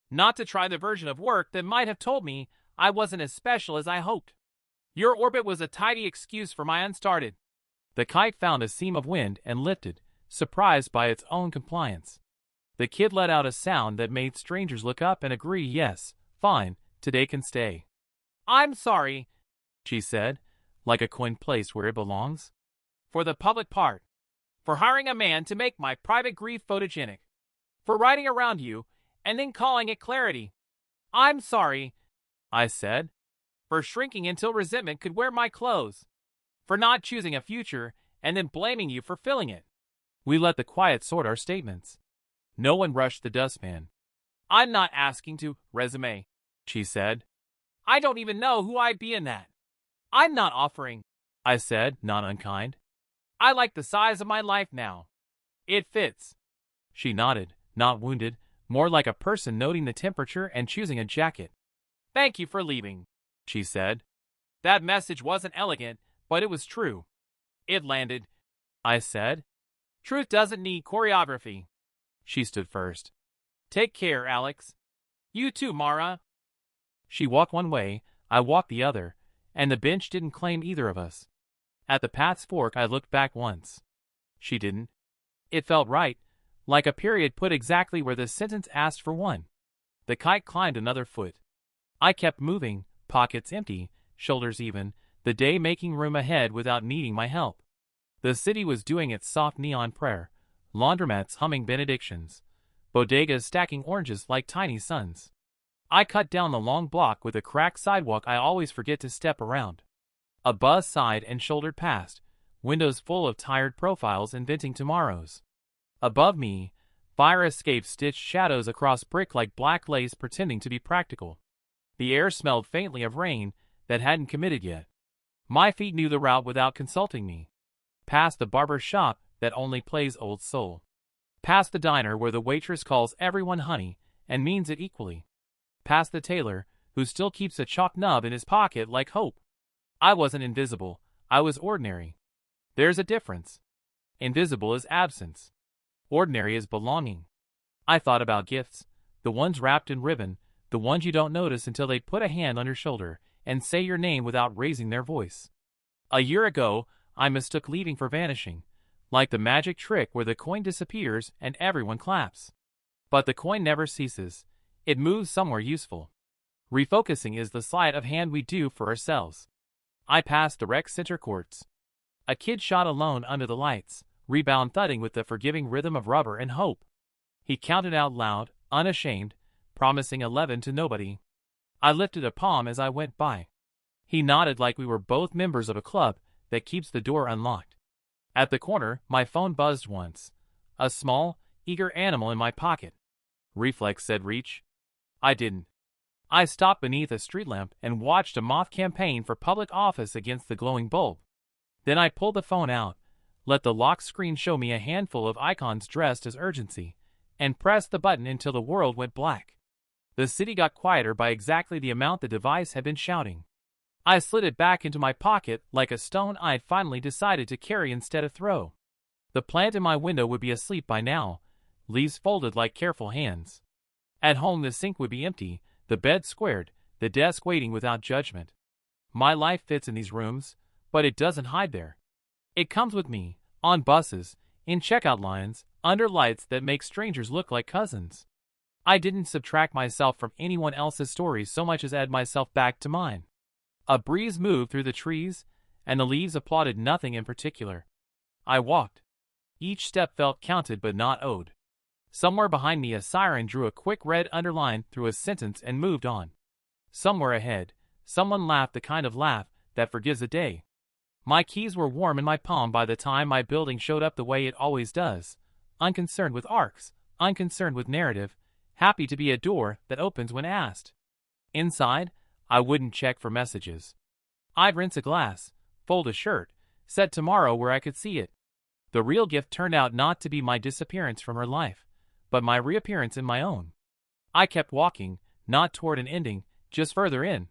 Not to try the version of work that might have told me I wasn't as special as I hoped. Your orbit was a tidy excuse for my unstarted. The kite found a seam of wind and lifted, surprised by its own compliance. The kid let out a sound that made strangers look up and agree, yes, fine, today can stay. I'm sorry, she said, like a coin placed where it belongs. For the public part. For hiring a man to make my private grief photogenic. For writing around you and then calling it clarity. I'm sorry, I said. For shrinking until resentment could wear my clothes. For not choosing a future and then blaming you for filling it. We let the quiet sort our statements. No one rushed the dustpan. I'm not asking to resume, she said. I don't even know who I'd be in that. I'm not offering, I said, not unkind. I like the size of my life now. It fits. She nodded, not wounded, more like a person noting the temperature and choosing a jacket. Thank you for leaving, she said. That message wasn't elegant, but it was true. It landed, I said. Truth doesn't need choreography. She stood first. Take care, Alex. You too, Mara. She walked one way, I walked the other, and the bench didn't claim either of us. At the path's fork I looked back once. She didn't. It felt right, like a period put exactly where the sentence asked for one. The kite climbed another foot. I kept moving, pockets empty, shoulders even, the day making room ahead without needing my help. The city was doing its soft neon prayer, laundromats humming benedictions, bodegas stacking oranges like tiny suns. I cut down the long block with a cracked sidewalk I always forget to step around. A bus sighed and shouldered past, windows full of tired profiles inventing tomorrows. Above me, fire escapes stitched shadows across brick like black lace pretending to be practical. The air smelled faintly of rain that hadn't committed yet. My feet knew the route without consulting me. Past the barber shop that only plays Old Soul. Past the diner where the waitress calls everyone honey and means it equally. Past the tailor, who still keeps a chalk nub in his pocket like hope. I wasn't invisible, I was ordinary. There's a difference. Invisible is absence. Ordinary is belonging. I thought about gifts, the ones wrapped in ribbon, the ones you don't notice until they put a hand on your shoulder and say your name without raising their voice. A year ago, I mistook leaving for vanishing, like the magic trick where the coin disappears and everyone claps. But the coin never ceases. It moves somewhere useful. Refocusing is the sleight of hand we do for ourselves. I passed the rec center courts. A kid shot alone under the lights, rebound thudding with the forgiving rhythm of rubber and hope. He counted out loud, unashamed, promising 11 to nobody. I lifted a palm as I went by. He nodded like we were both members of a club that keeps the door unlocked. At the corner, my phone buzzed once. A small, eager animal in my pocket. Reflex said reach. I didn't. I stopped beneath a street lamp and watched a moth campaign for public office against the glowing bulb. Then I pulled the phone out, let the lock screen show me a handful of icons dressed as urgency, and pressed the button until the world went black. The city got quieter by exactly the amount the device had been shouting. I slid it back into my pocket like a stone I'd finally decided to carry instead of throw. The plant in my window would be asleep by now, leaves folded like careful hands. At home the sink would be empty, the bed squared, the desk waiting without judgment. My life fits in these rooms, but it doesn't hide there. It comes with me, on buses, in checkout lines, under lights that make strangers look like cousins. I didn't subtract myself from anyone else's stories so much as add myself back to mine. A breeze moved through the trees, and the leaves applauded nothing in particular. I walked. Each step felt counted but not owed. Somewhere behind me a siren drew a quick red underline through a sentence and moved on. Somewhere ahead, someone laughed the kind of laugh that forgives a day. My keys were warm in my palm by the time my building showed up the way it always does, unconcerned with arcs, unconcerned with narrative, happy to be a door that opens when asked. Inside, I wouldn't check for messages. I'd rinse a glass, fold a shirt, set tomorrow where I could see it. The real gift turned out not to be my disappearance from her life, but my reappearance in my own. I kept walking, not toward an ending, just further in.